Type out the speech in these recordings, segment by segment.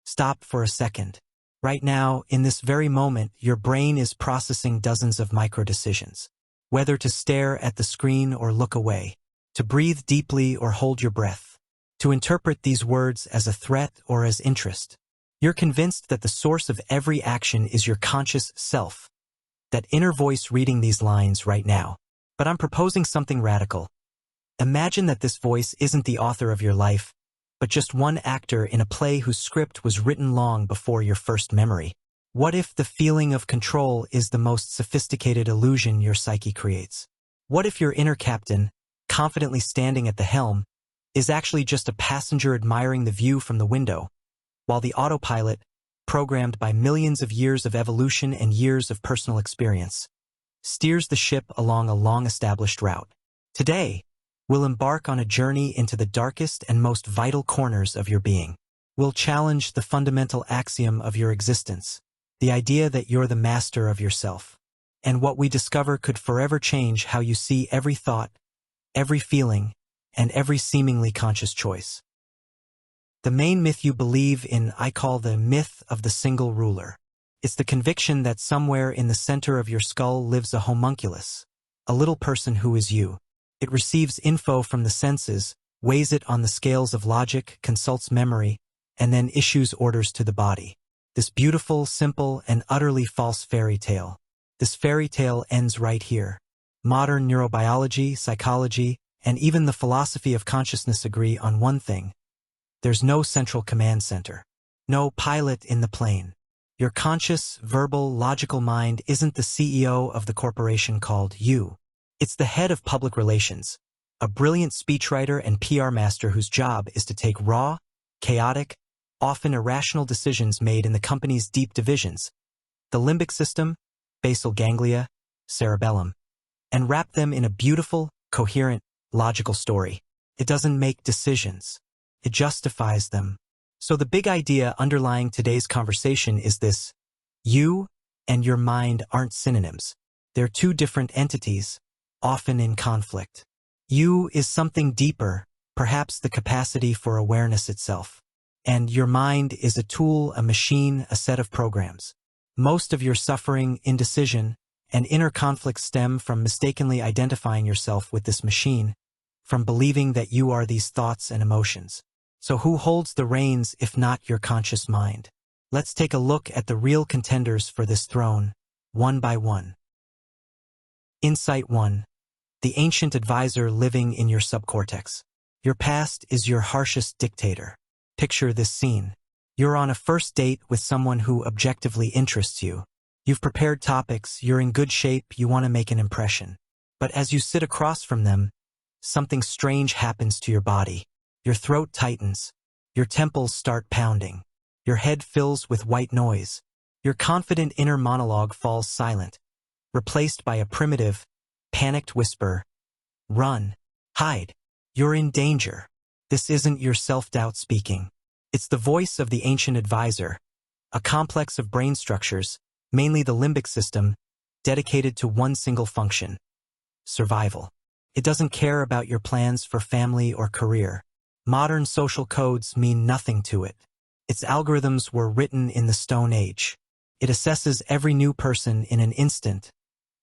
Stop for a second. Right now, in this very moment, your brain is processing dozens of micro-decisions. Whether to stare at the screen or look away, to breathe deeply or hold your breath, to interpret these words as a threat or as interest. You're convinced that the source of every action is your conscious self, that inner voice reading these lines right now. But I'm proposing something radical. Imagine that this voice isn't the author of your life, but just one actor in a play whose script was written long before your first memory. What if the feeling of control is the most sophisticated illusion your psyche creates? What if your inner captain, confidently standing at the helm, is actually just a passenger admiring the view from the window, while the autopilot, programmed by millions of years of evolution and years of personal experience, steers the ship along a long-established route? Today, we'll embark on a journey into the darkest and most vital corners of your being. We'll challenge the fundamental axiom of your existence, the idea that you're the master of yourself. And what we discover could forever change how you see every thought, every feeling, and every seemingly conscious choice. The main myth you believe in I call the myth of the single ruler. It's the conviction that somewhere in the center of your skull lives a homunculus, a little person who is you. It receives info from the senses, weighs it on the scales of logic, consults memory, and then issues orders to the body. This beautiful, simple, and utterly false fairy tale. This fairy tale ends right here. Modern neurobiology, psychology, and even the philosophy of consciousness agree on one thing. There's no central command center. No pilot in the plane. Your conscious, verbal, logical mind isn't the CEO of the corporation called you. It's the head of public relations, a brilliant speechwriter and PR master whose job is to take raw, chaotic, often irrational decisions made in the company's deep divisions, the limbic system, basal ganglia, cerebellum, and wrap them in a beautiful, coherent, logical story. It doesn't make decisions. It justifies them. So the big idea underlying today's conversation is this: you and your mind aren't synonyms. They're two different entities, often in conflict. You is something deeper, perhaps the capacity for awareness itself. And your mind is a tool, a machine, a set of programs. Most of your suffering, indecision, and inner conflict stem from mistakenly identifying yourself with this machine, from believing that you are these thoughts and emotions. So who holds the reins if not your conscious mind? Let's take a look at the real contenders for this throne, one by one. Insight 1. The ancient advisor living in your subcortex. Your past is your harshest dictator. Picture this scene. You're on a first date with someone who objectively interests you. You've prepared topics, you're in good shape, you want to make an impression. But as you sit across from them, something strange happens to your body. Your throat tightens. Your temples start pounding. Your head fills with white noise. Your confident inner monologue falls silent, replaced by a primitive, panicked whisper. Run. Hide. You're in danger. This isn't your self-doubt speaking. It's the voice of the ancient advisor, a complex of brain structures, mainly the limbic system, dedicated to one single function: survival. It doesn't care about your plans for family or career. Modern social codes mean nothing to it. Its algorithms were written in the Stone Age. It assesses every new person in an instant: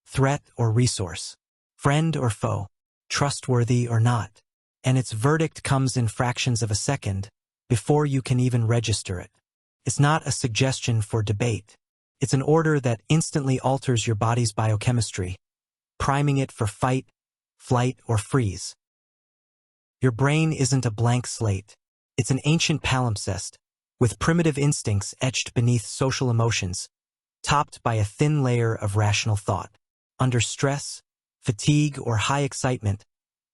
threat or resource, friend or foe, trustworthy or not. And its verdict comes in fractions of a second, before you can even register it. It's not a suggestion for debate. It's an order that instantly alters your body's biochemistry, priming it for fight, flight, or freeze. Your brain isn't a blank slate. It's an ancient palimpsest, with primitive instincts etched beneath social emotions, topped by a thin layer of rational thought. Under stress, fatigue, or high excitement,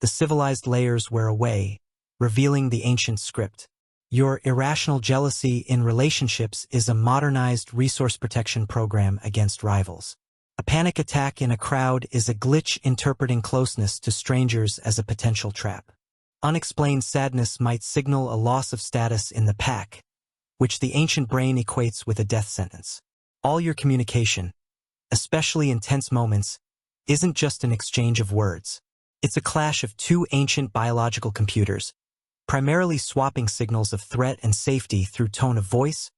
the civilized layers wear away, revealing the ancient script. Your irrational jealousy in relationships is a modernized resource protection program against rivals. A panic attack in a crowd is a glitch interpreting closeness to strangers as a potential trap. Unexplained sadness might signal a loss of status in the pack, which the ancient brain equates with a death sentence. All your communication, especially in tense moments, isn't just an exchange of words. It's a clash of two ancient biological computers, primarily swapping signals of threat and safety through tone of voice,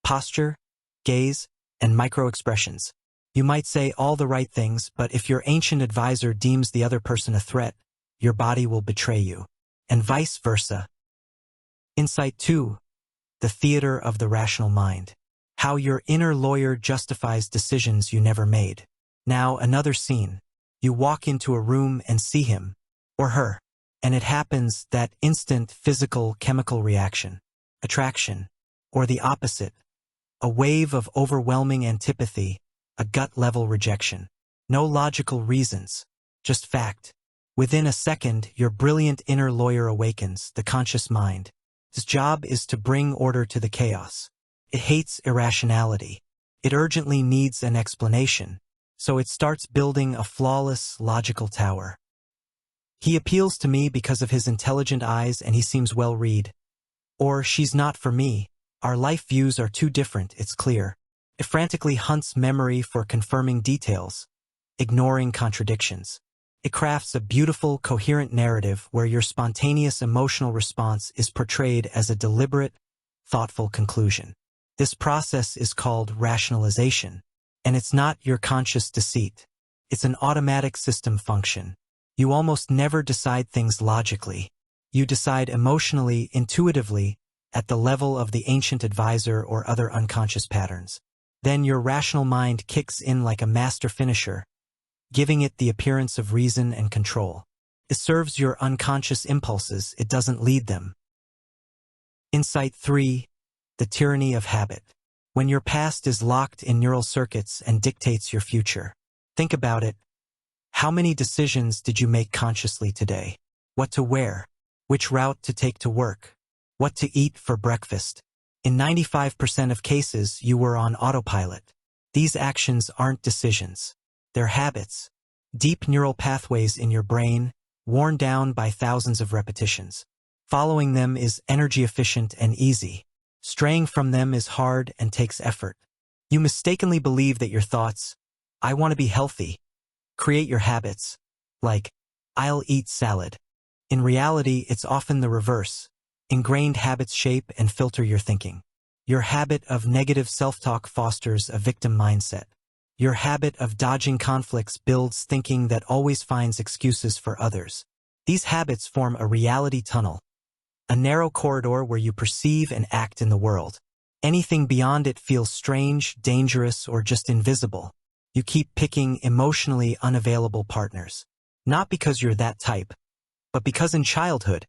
posture, gaze, and micro-expressions. You might say all the right things, but if your ancient advisor deems the other person a threat, your body will betray you, and vice versa. Insight 2. The theater of the rational mind. How your inner lawyer justifies decisions you never made. Now another scene. You walk into a room and see him, or her, and it happens, that instant physical chemical reaction, attraction, or the opposite, a wave of overwhelming antipathy, a gut-level rejection. No logical reasons, just fact. Within a second, your brilliant inner lawyer awakens, the conscious mind. His job is to bring order to the chaos. It hates irrationality. It urgently needs an explanation, so it starts building a flawless, logical tower. He appeals to me because of his intelligent eyes and he seems well-read. Or, she's not for me. Our life views are too different, it's clear. It frantically hunts memory for confirming details, ignoring contradictions. It crafts a beautiful, coherent narrative where your spontaneous emotional response is portrayed as a deliberate, thoughtful conclusion. This process is called rationalization, and it's not your conscious deceit. It's an automatic system function. You almost never decide things logically. You decide emotionally, intuitively, at the level of the ancient advisor or other unconscious patterns. Then your rational mind kicks in like a master finisher, giving it the appearance of reason and control. It serves your unconscious impulses, it doesn't lead them. Insight 3. The tyranny of habit. When your past is locked in neural circuits and dictates your future. Think about it. How many decisions did you make consciously today? What to wear? Which route to take to work? What to eat for breakfast? In 95% of cases, you were on autopilot. These actions aren't decisions. They're habits. Deep neural pathways in your brain, worn down by thousands of repetitions. Following them is energy efficient and easy. Straying from them is hard and takes effort. You mistakenly believe that your thoughts, "I want to be healthy," create your habits, like, "I'll eat salad." In reality, it's often the reverse. Ingrained habits shape and filter your thinking. Your habit of negative self-talk fosters a victim mindset. Your habit of dodging conflicts builds thinking that always finds excuses for others. These habits form a reality tunnel, a narrow corridor where you perceive and act in the world. Anything beyond it feels strange, dangerous, or just invisible. You keep picking emotionally unavailable partners. Not because you're that type, but because in childhood,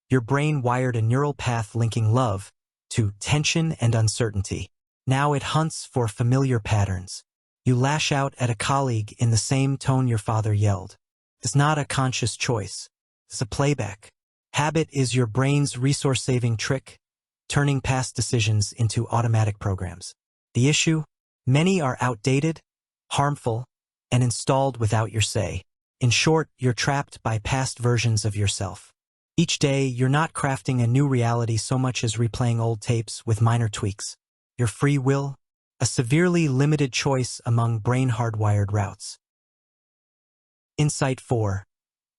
your brain wired a neural path linking love to tension and uncertainty. Now it hunts for familiar patterns. You lash out at a colleague in the same tone your father yelled. It's not a conscious choice. It's a playback. Habit is your brain's resource-saving trick, turning past decisions into automatic programs. The issue? Many are outdated, harmful, and installed without your say. In short, you're trapped by past versions of yourself. Each day, you're not crafting a new reality so much as replaying old tapes with minor tweaks. Your free will? A severely limited choice among brain-hardwired routes. Insight 4.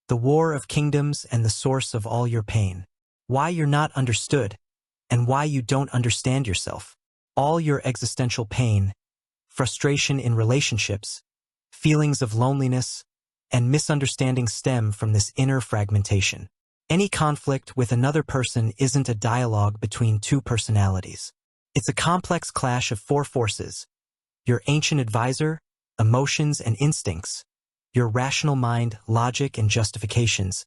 The War of Kingdoms and the source of all your pain. Why you're not understood, and why you don't understand yourself. All your existential pain, frustration in relationships, feelings of loneliness, and misunderstanding stem from this inner fragmentation. Any conflict with another person isn't a dialogue between two personalities. It's a complex clash of four forces: your ancient advisor, emotions and instincts; your rational mind, logic and justifications;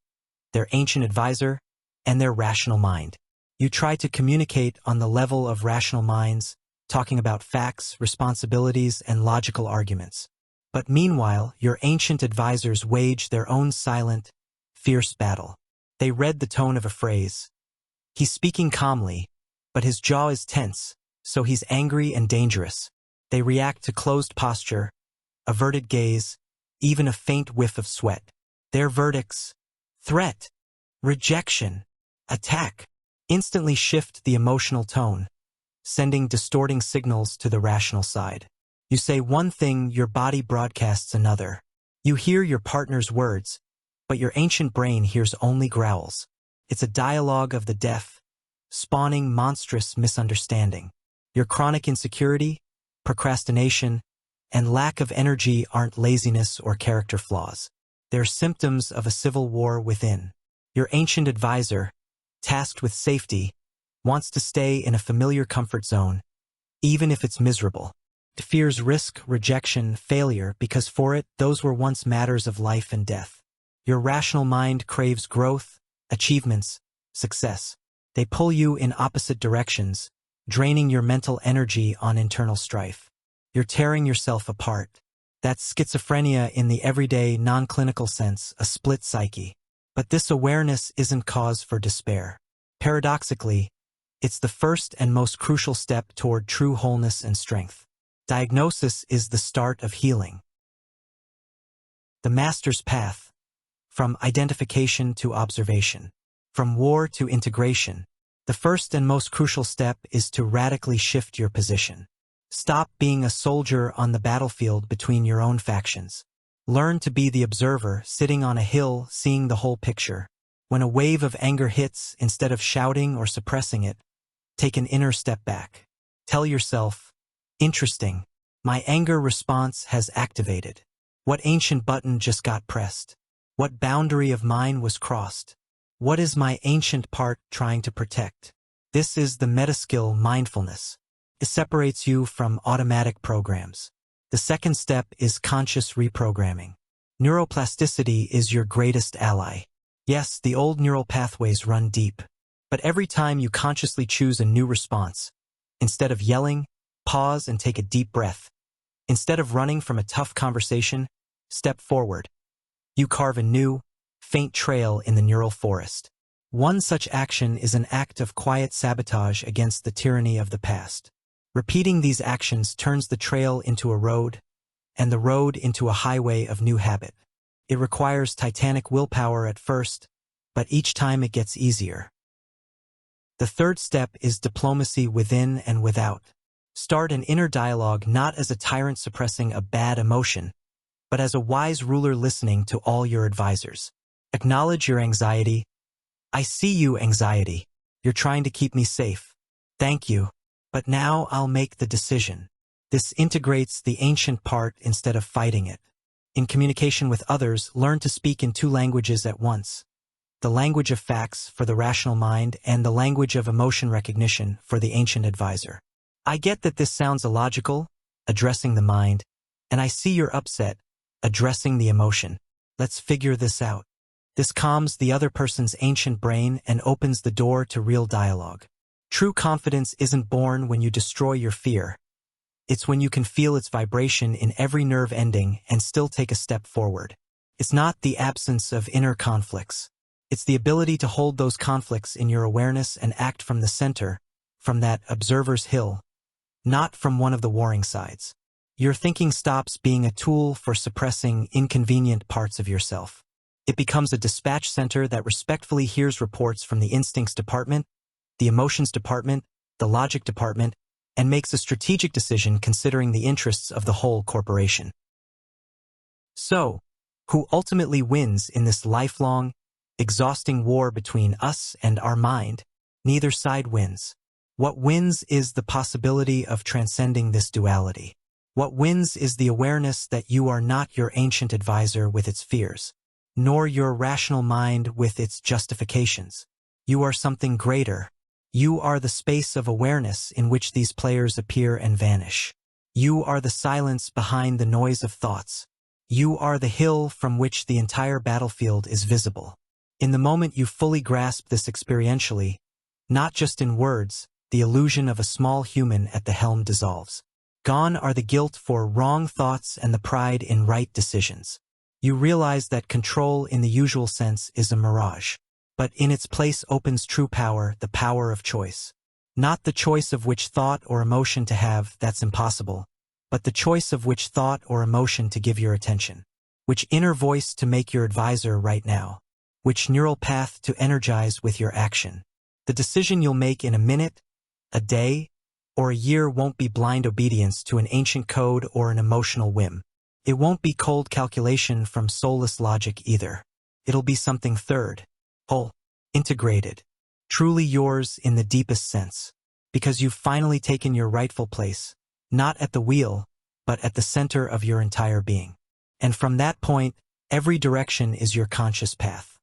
their ancient advisor, and their rational mind. You try to communicate on the level of rational minds, talking about facts, responsibilities, and logical arguments. But meanwhile, your ancient advisors wage their own silent, fierce battle. They read the tone of a phrase. He's speaking calmly, but his jaw is tense, so he's angry and dangerous. They react to closed posture, averted gaze, even a faint whiff of sweat. Their verdicts, threat, rejection, attack, instantly shift the emotional tone, sending distorting signals to the rational side. You say one thing, your body broadcasts another. You hear your partner's words, but your ancient brain hears only growls. It's a dialogue of the deaf, spawning monstrous misunderstanding. Your chronic insecurity, procrastination, and lack of energy aren't laziness or character flaws. They're symptoms of a civil war within. Your ancient advisor, tasked with safety, wants to stay in a familiar comfort zone, even if it's miserable. It fears risk, rejection, failure, because for it, those were once matters of life and death. Your rational mind craves growth, achievements, success. They pull you in opposite directions, draining your mental energy on internal strife. You're tearing yourself apart. That's schizophrenia in the everyday, non-clinical sense, a split psyche. But this awareness isn't cause for despair. Paradoxically, it's the first and most crucial step toward true wholeness and strength. Diagnosis is the start of healing. The master's path, from identification to observation, from war to integration. The first and most crucial step is to radically shift your position. Stop being a soldier on the battlefield between your own factions. Learn to be the observer, sitting on a hill, seeing the whole picture. When a wave of anger hits, instead of shouting or suppressing it, take an inner step back. Tell yourself, interesting, my anger response has activated. What ancient button just got pressed? What boundary of mine was crossed? What is my ancient part trying to protect? This is the meta-skill mindfulness. It separates you from automatic programs. The second step is conscious reprogramming. Neuroplasticity is your greatest ally. Yes, the old neural pathways run deep. But every time you consciously choose a new response, instead of yelling, pause and take a deep breath. Instead of running from a tough conversation, step forward. You carve a new, faint trail in the neural forest. One such action is an act of quiet sabotage against the tyranny of the past. Repeating these actions turns the trail into a road, and the road into a highway of new habit. It requires titanic willpower at first, but each time it gets easier. The third step is diplomacy within and without. Start an inner dialogue not as a tyrant suppressing a bad emotion, but as a wise ruler listening to all your advisors. Acknowledge your anxiety. I see you, anxiety. You're trying to keep me safe. Thank you. But now I'll make the decision. This integrates the ancient part instead of fighting it. In communication with others, learn to speak in two languages at once. The language of facts for the rational mind and the language of emotion recognition for the ancient advisor. I get that this sounds illogical, addressing the mind, and I see you're upset, addressing the emotion. Let's figure this out. This calms the other person's ancient brain and opens the door to real dialogue. True confidence isn't born when you destroy your fear. It's when you can feel its vibration in every nerve ending and still take a step forward. It's not the absence of inner conflicts. It's the ability to hold those conflicts in your awareness and act from the center, from that observer's hill, not from one of the warring sides. Your thinking stops being a tool for suppressing inconvenient parts of yourself. It becomes a dispatch center that respectfully hears reports from the instincts department, the emotions department, the logic department, and makes a strategic decision considering the interests of the whole corporation. So, who ultimately wins in this lifelong, exhausting war between us and our mind? Neither side wins. What wins is the possibility of transcending this duality. What wins is the awareness that you are not your ancient advisor with its fears, nor your rational mind with its justifications. You are something greater. You are the space of awareness in which these players appear and vanish. You are the silence behind the noise of thoughts. You are the hill from which the entire battlefield is visible. In the moment you fully grasp this experientially, not just in words, the illusion of a small human at the helm dissolves. Gone are the guilt for wrong thoughts and the pride in right decisions. You realize that control in the usual sense is a mirage. But in its place opens true power, the power of choice. Not the choice of which thought or emotion to have, that's impossible, but the choice of which thought or emotion to give your attention. Which inner voice to make your advisor right now. Which neural path to energize with your action. The decision you'll make in a minute, a day, or a year won't be blind obedience to an ancient code or an emotional whim. It won't be cold calculation from soulless logic either. It'll be something third. Whole, integrated, truly yours in the deepest sense. because you've finally taken your rightful place, not at the wheel, but at the center of your entire being. And from that point, every direction is your conscious path.